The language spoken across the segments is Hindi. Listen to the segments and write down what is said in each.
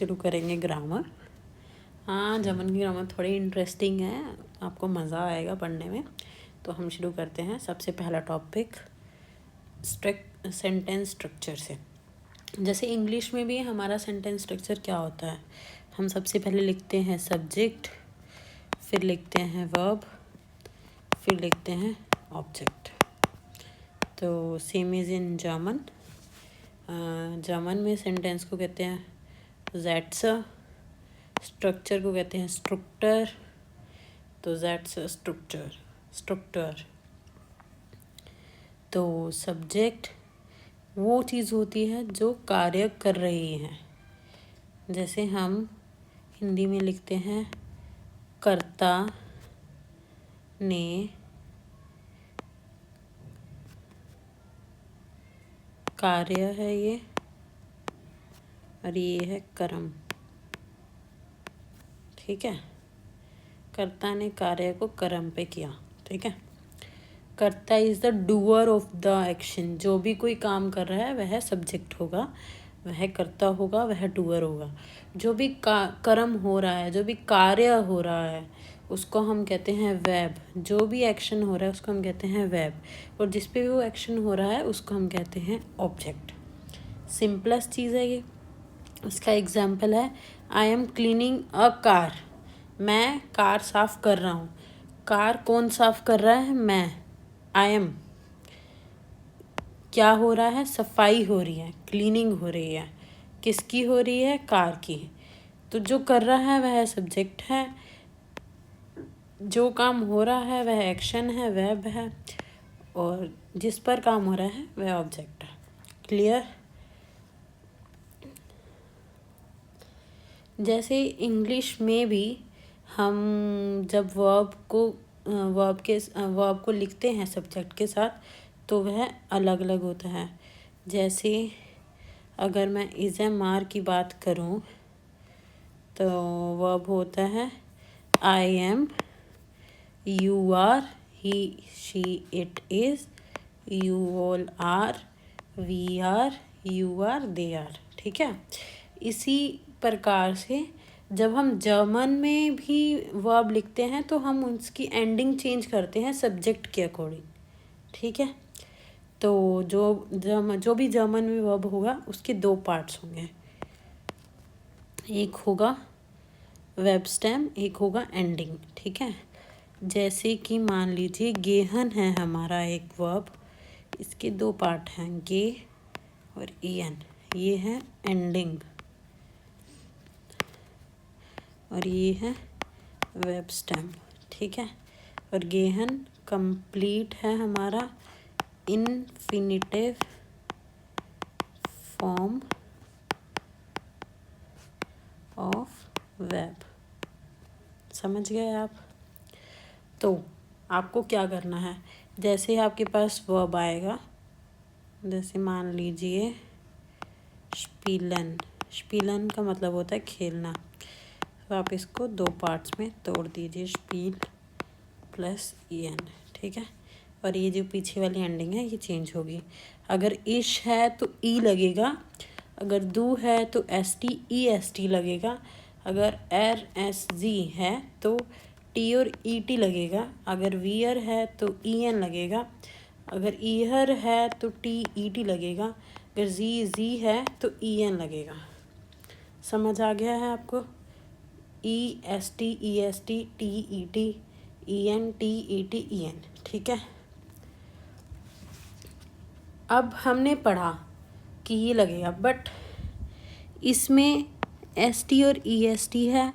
शुरू करेंगे ग्रामर। हाँ, जर्मन की ग्रामर थोड़ी इंटरेस्टिंग है, आपको मज़ा आएगा पढ़ने में। तो हम शुरू करते हैं। सबसे पहला टॉपिक सेंटेंस स्ट्रक्चर से। जैसे इंग्लिश में भी हमारा सेंटेंस स्ट्रक्चर क्या होता है, हम सबसे पहले लिखते हैं सब्जेक्ट, फिर लिखते हैं वर्ब, फिर लिखते हैं ऑब्जेक्ट। तो same is in German. German में सेंटेंस को कहते हैं ज़ैट्स, स्ट्रक्चर को कहते हैं स्ट्रक्टर। तो ज़ैट्स स्ट्रक्टर। तो सब्जेक्ट वो चीज़ होती है जो कार्य कर रही है। जैसे हम हिंदी में लिखते हैं कर्ता ने कार्य है ये, और ये है कर्म। ठीक है, कर्ता ने कार्य को कर्म पे किया। ठीक है, कर्ता is the doer of the action. जो भी कोई काम कर रहा है वह सब्जेक्ट होगा, वह कर्ता होगा, वह डूअर होगा। जो भी कर्म हो रहा है, जो भी कार्य हो रहा है, उसको हम कहते हैं वेब। जो भी एक्शन हो रहा है उसको हम कहते हैं वेब, और जिस पे भी वो एक्शन हो रहा है उसको हम कहते हैं ऑब्जेक्ट। सिंपलेस्ट चीज़ है ये। इसका एग्जाम्पल है I M cleaning a car. मैं कार साफ कर रहा हूँ। कार कौन साफ कर रहा है? मैं, आई एम। क्या हो रहा है? सफाई हो रही है, क्लीनिंग हो रही है। किसकी हो रही है? कार की। तो जो कर रहा है वह सब्जेक्ट है, जो काम हो रहा है वह एक्शन है, वर्ब है, और जिस पर काम हो रहा है वह ऑब्जेक्ट है। क्लियर? जैसे इंग्लिश में भी हम जब वर्ब को लिखते हैं सब्जेक्ट के साथ तो वह अलग अलग होता है। जैसे अगर मैं इज़ एम आर की बात करूं तो वर्ब होता है I am, you are, he she it is, you all are, we are, you are, they are. ठीक है, इसी प्रकार से जब हम जर्मन में भी वर्ब लिखते हैं तो हम उसकी एंडिंग चेंज करते हैं सब्जेक्ट के अकॉर्डिंग। ठीक है, तो जो भी जर्मन में वर्ब होगा उसके दो पार्ट्स होंगे, एक होगा वेब स्टेम, एक होगा एंडिंग। ठीक है, जैसे कि मान लीजिए गेहन है हमारा एक वर्ब, इसके दो पार्ट हैं, गे और ईएन। ये है एंडिंग और ये है वेब स्टेम। ठीक है, और गेहन कंप्लीट है हमारा इन्फिनिटिव फॉर्म ऑफ वेब। समझ गए आप? तो आपको क्या करना है, जैसे आपके पास वर्ब आएगा, जैसे मान लीजिए स्पीलन। स्पीलन का मतलब होता है खेलना। तो आप इसको दो पार्ट्स में तोड़ दीजिए, स्पील प्लस ईएन। ठीक है, और ये जो पीछे वाली एंडिंग है ये चेंज होगी। अगर इश है तो ई लगेगा, अगर दू है तो S T E S T लगेगा, अगर एर एस जी है तो टी और ई टी लगेगा, अगर वियर है तो ई एन लगेगा, अगर ईहर है तो टी ई टी लगेगा, अगर जी है तो ई एन लगेगा। समझ आ गया है आपको? E S T, E S T, T E T, E N, T E T, E N. ठीक है, अब हमने पढ़ा कि ये लगेगा, बट इसमें एस टी और ई एस टी है,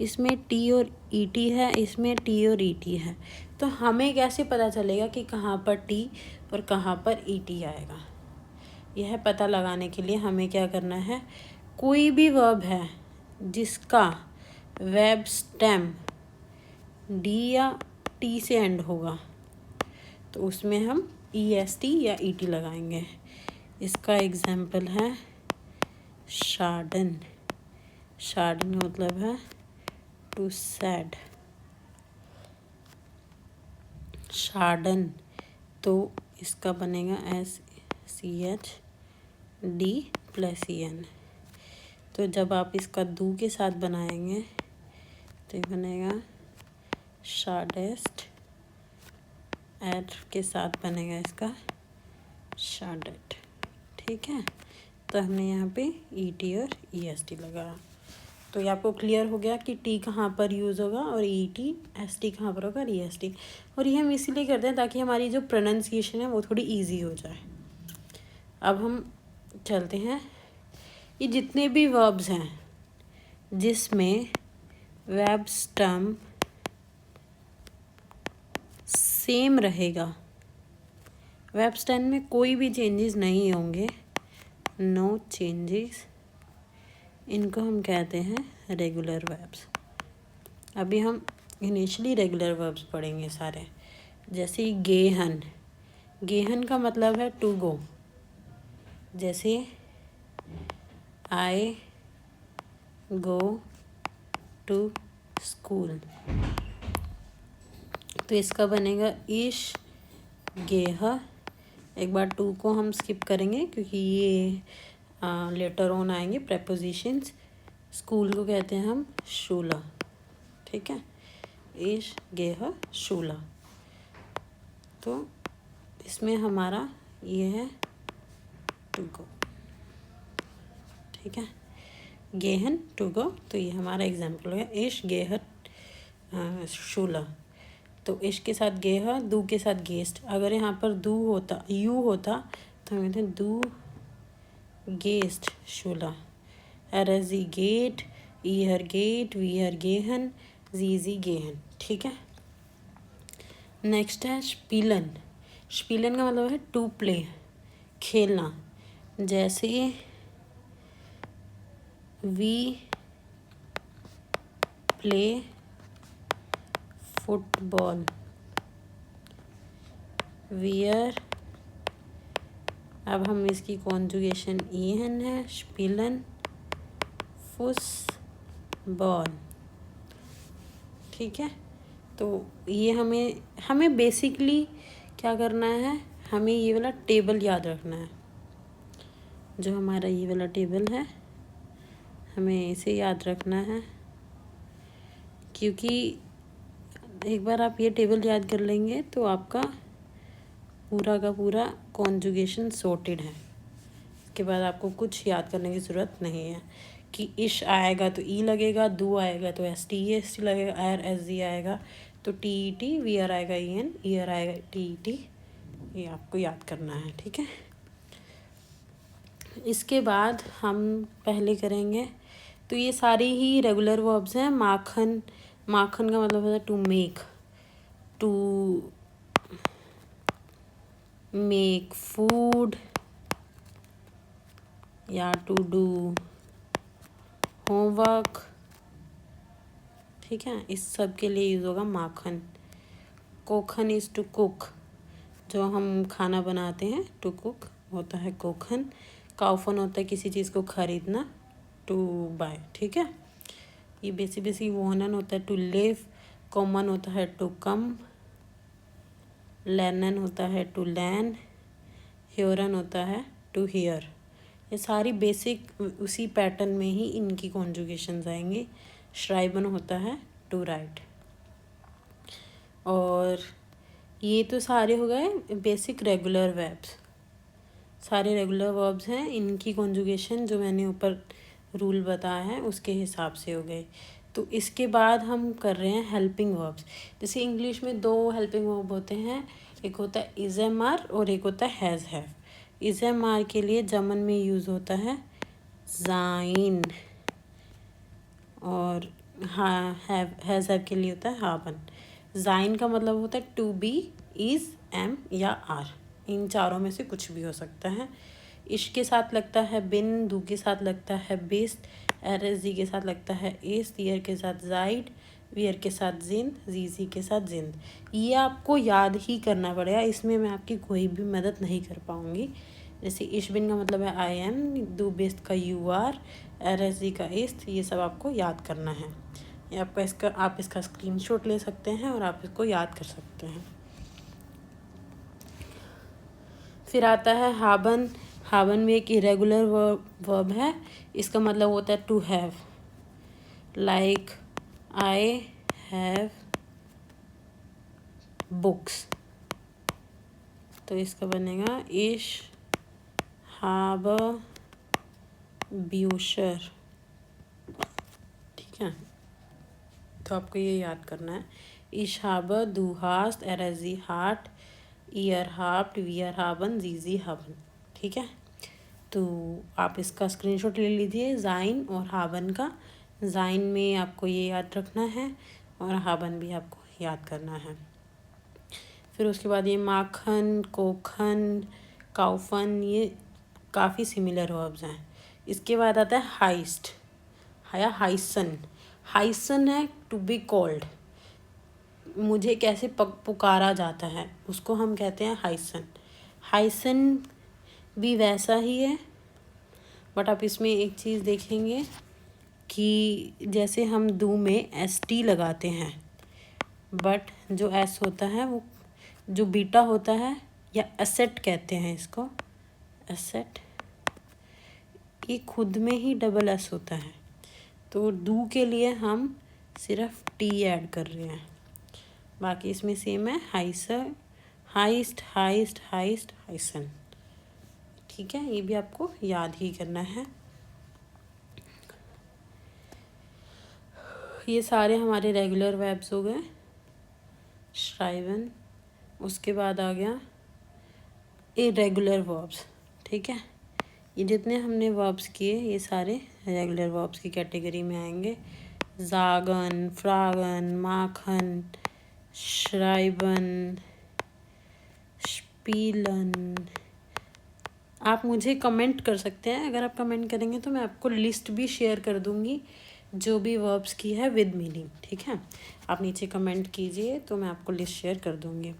इसमें टी और ई टी है, इसमें टी और ई टी है। तो हमें कैसे पता चलेगा कि कहाँ पर टी और कहाँ पर ई टी आएगा? यह पता लगाने के लिए हमें क्या करना है, कोई भी वर्ब है जिसका वेब स्टेम डी या टी से एंड होगा तो उसमें हम ई एस टी या ई टी लगाएंगे। इसका एग्जाम्पल है शार्डन। शार्डन मतलब है टू सैड। शार्डन, तो इसका बनेगा S C H D plus E N. तो जब आप इसका दू के साथ बनाएंगे तो ये बनेगा शार्डेस्ट, एट के साथ बनेगा इसका शार्डेट। ठीक है, तो हमने यहाँ पे ET और EST लगाया। तो ये आपको क्लियर हो गया कि T कहाँ पर यूज़ होगा और ET, ST कहाँ पर होगा और EST। और ये हम इसीलिए करते हैं ताकि हमारी जो प्रोनाउंसिएशन है वो थोड़ी इजी हो जाए। अब हम चलते हैं, ये जितने भी वर्ब्स हैं जिसमें वर्ब स्टैम सेम रहेगा, वर्ब स्टैम में कोई भी चेंजेस नहीं होंगे, नो चेंजेस, इनको हम कहते हैं रेगुलर वर्ब्स। अभी हम इनिशियली रेगुलर वर्ब्स पढ़ेंगे सारे। जैसे गेहन, गेहन का मतलब है टू गो। जैसे आई गो टू स्कूल, तो इसका बनेगा इश गेह। एक बार टू को हम स्किप करेंगे क्योंकि ये लेटर ऑन आएंगे प्रेपोजिशंस। स्कूल को कहते हैं हम शूला। ठीक है, इश गेह शूला। तो इसमें हमारा ये है टू गो। ठीक है, गेहन टू गो, तो ये हमारा एग्जाम्पल हो गया इश गेह शूला। तो इश के साथ गेह, दू के साथ गेस्ट। अगर यहाँ पर दू होता, यू होता, तो हम कहते हैं दू गेस्ट शूला। RSG गेट, ईहर गेट, वीहर गेहन, जीजी गेहन। ठीक है, नेक्स्ट है स्पीलन। स्पीलन का मतलब है टू प्ले, खेलना। जैसे वी प्ले फुटबॉल, वियर, अब हम इसकी कॉन्जुगेशन ईहन है, स्पीलन फुस बॉल। ठीक है, तो ये हमें बेसिकली क्या करना है, हमें ये वाला टेबल याद रखना है। जो हमारा ये वाला टेबल है हमें इसे याद रखना है, क्योंकि एक बार आप ये टेबल याद कर लेंगे तो आपका पूरा का पूरा कॉन्जुगेशन सॉर्टेड है। इसके बाद आपको कुछ याद करने की ज़रूरत नहीं है कि इश आएगा तो ई लगेगा, दू आएगा तो ST लगेगा, RSG आएगा तो TET, वीयर आएगा EN, ईयर आएगा TET। ये आपको याद करना है। ठीक है, इसके बाद हम पहले करेंगे, तो ये सारी ही रेगुलर वर्ब्स हैं। माखन, माखन का मतलब होता है to make, to make food या टू डू होमवर्क। ठीक है, इस सब के लिए यूज़ होगा माखन। कोखन इज़ टू कुक, जो हम खाना बनाते हैं, टू कुक होता है कोखन। काउफन होता है किसी चीज़ को खरीदना, टू बाय। ठीक है, ये बेसिक वोहनन होता है टू लिव, कॉमन होता है टू कम, लैनन होता है टू लैन, ह्योरन होता है टू हियर। ये सारी बेसिक उसी पैटर्न में ही इनकी कॉन्जुगेशंस आएंगी। श्राइबन होता है टू राइट। और ये तो सारे हो गए बेसिक रेगुलर वर्ब्स, सारे रेगुलर वर्ब्स हैं। इनकी कॉन्जुगेशन जो मैंने ऊपर रूल बताया है उसके हिसाब से हो गए। तो इसके बाद हम कर रहे हैं हेल्पिंग वर्ब्स। जैसे इंग्लिश में दो हेल्पिंग वर्ब होते हैं, एक होता है इज़ एम आर और एक होता है has have. Is am are के लिए जर्मन में यूज़ होता है ज़ाइन, और हैज़ हैव के लिए होता है हाबन। ज़ाइन का मतलब होता है टू बी, इज़, एम या आर, इन चारों में से कुछ भी हो सकता है। इश के साथ लगता है बिन, दू के साथ लगता है बिस्ट, RSG के साथ लगता है एस, ईयर के साथ जाइड, वियर के साथ जिंद, जीजी के साथ जिंद। ये आपको याद ही करना पड़ेगा, इसमें मैं आपकी कोई भी मदद नहीं कर पाऊँगी। जैसे इश बिन का मतलब है आई एम, दू बेस्ट का यू आर, RSG का इस्ट, ये सब आपको याद करना है। ये आपका आप इसका स्क्रीनशॉट ले सकते हैं और आप इसको याद कर सकते हैं। फिर आता है हाबन। हावन भी एक इरेगुलर वर्ब है, इसका मतलब होता है to have. Like I have books, तो इसका बनेगा इश habe ब्यूशर। ठीक है, तो आपको ये याद करना है। Ich habe, du hast, sie hat, ihr habt, wir haben, sie haben। ठीक है, तो आप इसका स्क्रीनशॉट ले लीजिए ज़ाइन और हावन का। ज़ाइन में आपको ये याद रखना है और हावन भी आपको याद करना है। फिर उसके बाद ये माखन, कोखन, काउफन, ये काफ़ी सिमिलर वर्ब्स हैं। इसके बाद आता है हाइस्ट या हाइसन। हाइसन है टू बी कॉल्ड, मुझे कैसे पुकारा जाता है उसको हम कहते हैं हाइसन। हाइसन भी वैसा ही है, बट आप इसमें एक चीज़ देखेंगे कि जैसे हम दू में ST लगाते हैं, बट जो S होता है वो जो बीटा होता है, या एसेट कहते हैं इसको, एसेट, ये खुद में ही डबल S होता है। तो दू के लिए हम सिर्फ T ऐड कर रहे हैं, बाकी इसमें सेम है। हाइसर, हाइस्ट, हाइस्ट, हाइस्ट, हाइसन। ठीक है, ये भी आपको याद ही करना है। ये सारे हमारे रेगुलर वर्ब्स हो गए। श्राइवन, उसके बाद आ गया इरेगुलर वर्ब्स। ठीक है, ये जितने हमने वर्ब्स किए ये सारे रेगुलर वर्ब्स की कैटेगरी में आएंगे। जागन, फ्रागन, माखन, श्राइबन, स्पीलन। आप मुझे कमेंट कर सकते हैं, अगर आप कमेंट करेंगे तो मैं आपको लिस्ट भी शेयर कर दूंगी जो भी वर्ब्स की है विद मीनिंग। ठीक है, आप नीचे कमेंट कीजिए तो मैं आपको लिस्ट शेयर कर दूंगी।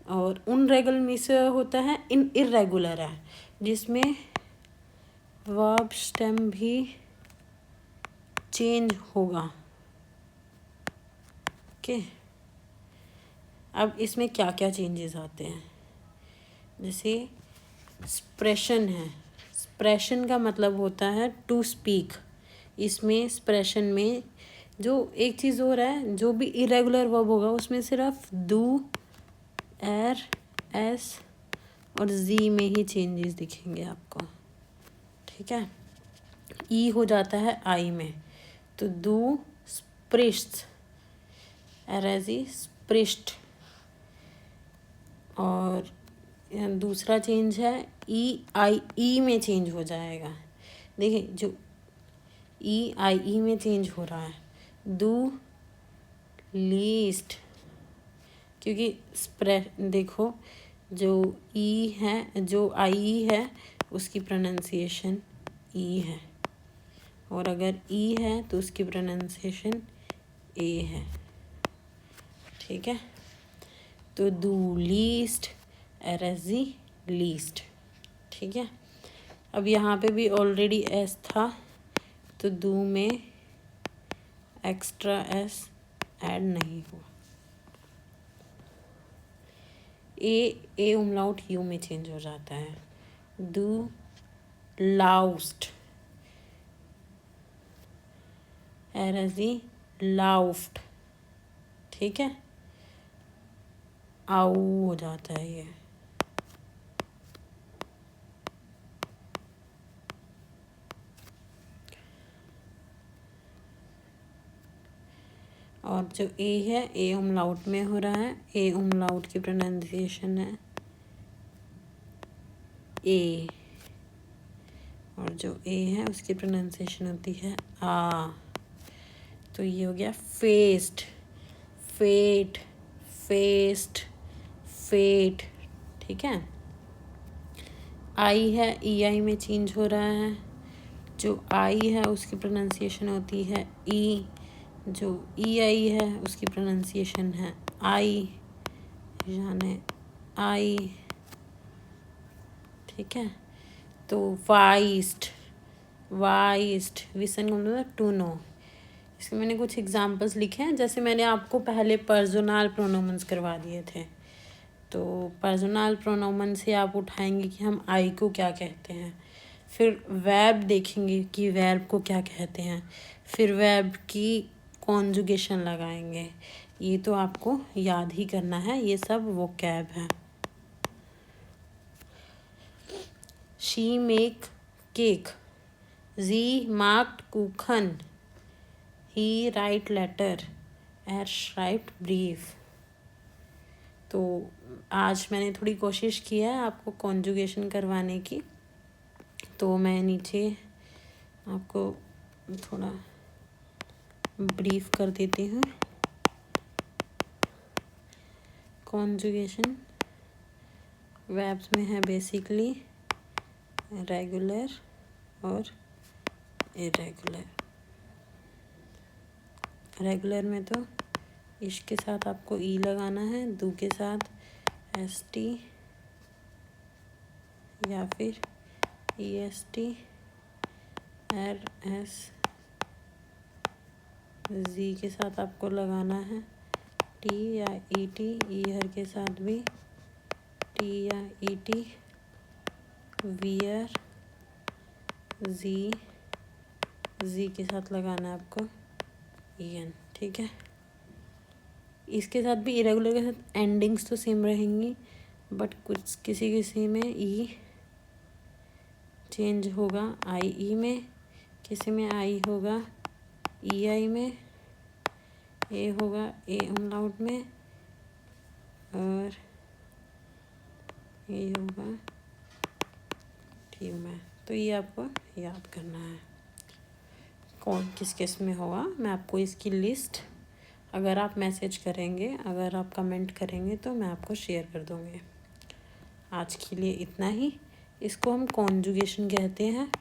और उन रेगुलर में से होता है इन इरेगुलर है, जिसमें वर्ब स्टेम भी चेंज होगा। ओके, अब इसमें क्या क्या चेंजेस आते हैं, जैसे एक्सप्रेशन है। एक्सप्रेशन का मतलब होता है टू स्पीक। इसमें एक्सप्रेशन में जो एक चीज़ हो रहा है, जो भी इरेगुलर वर्ब होगा उसमें सिर्फ दू, एर, एस और जी में ही चेंजेस दिखेंगे आपको। ठीक है, ई हो जाता है आई में, तो दू स्प्रिस्ट, एरेजी स्प्रिस्ट। और दूसरा चेंज है ई में चेंज हो जाएगा। देखिए, जो ई में चेंज हो रहा है। दू लीस्ट, क्योंकि देखो जो ई है, जो आई है उसकी प्रोनाउंसिएशन ई है, और अगर ई है तो उसकी प्रोनाउंसिएशन ए है। ठीक है, तो दू लीस्ट, एरेजी लीस्ट। ठीक है, अब यहाँ पे भी ऑलरेडी एस था, तो दू में एक्स्ट्रा एस ऐड नहीं हुआ। ए उमलाउट यू में चेंज हो जाता है। दू लाउस्ट, एरेजी लाउफ्ट। ठीक है, आऊ हो जाता है ये। और जो ए है, ए उमलाउट में हो रहा है। ए उमलाउट की प्रोनाउंसिएशन है ए, और जो ए है उसकी प्रोनाउंसिएशन होती है आ। तो ये हो गया फेस्ट, फेट, फेस्ट, फेट। ठीक है, आई है, ई आई में चेंज हो रहा है। जो आई है उसकी प्रोनाउंसिएशन होती है ई, जो ई आई है उसकी प्रोनाउंसिएशन है आई, यानी आई। ठीक है, तो वाइस्ट, वाइस्ट, विसन का मतलब टू नो। इसके मैंने कुछ एग्जांपल्स लिखे हैं, जैसे मैंने आपको पहले पर्सोनल प्रोनाउंस करवा दिए थे, तो पर्सनल प्रोनाउन से आप उठाएंगे कि हम आई को क्या कहते हैं, फिर वर्ब देखेंगे कि वर्ब को क्या कहते हैं, फिर वर्ब की कॉन्जुगेशन लगाएंगे। ये तो आपको याद ही करना है, ये सब वोकैब है। शी मेक केक, जी मार्क्ड कुखन, ही राइट लेटर, एर श्राइब्ड ब्रीफ। तो आज मैंने थोड़ी कोशिश की है आपको कॉन्जुगेशन करवाने की, तो मैं नीचे आपको थोड़ा ब्रीफ कर देती हूँ। कॉन्जुगेशन वर्ब्स में है बेसिकली रेगुलर और इरेगुलर। रेगुलर में तो इश के साथ आपको ई लगाना है, दू के साथ एस टी या फिर ई एस टी, एर एस, जी के साथ आपको लगाना है टी या ई टी, ई हर के साथ भी टी या ई टी, वियर, जी के साथ लगाना है आपको ई एन। ठीक है, इसके साथ भी इरेगुलर के साथ एंडिंग्स तो सेम रहेंगी, बट कुछ किसी में ई चेंज होगा आई ई में, किसी में आई होगा ई आई में, ए होगा ए अमलाउट में, और ये होगा टी में। तो ये आपको याद करना है कौन किस किस में होगा। मैं आपको इसकी लिस्ट, अगर आप मैसेज करेंगे, अगर आप कमेंट करेंगे तो मैं आपको शेयर कर दूँगी। आज के लिए इतना ही। इसको हम कॉन्जुगेशन कहते हैं।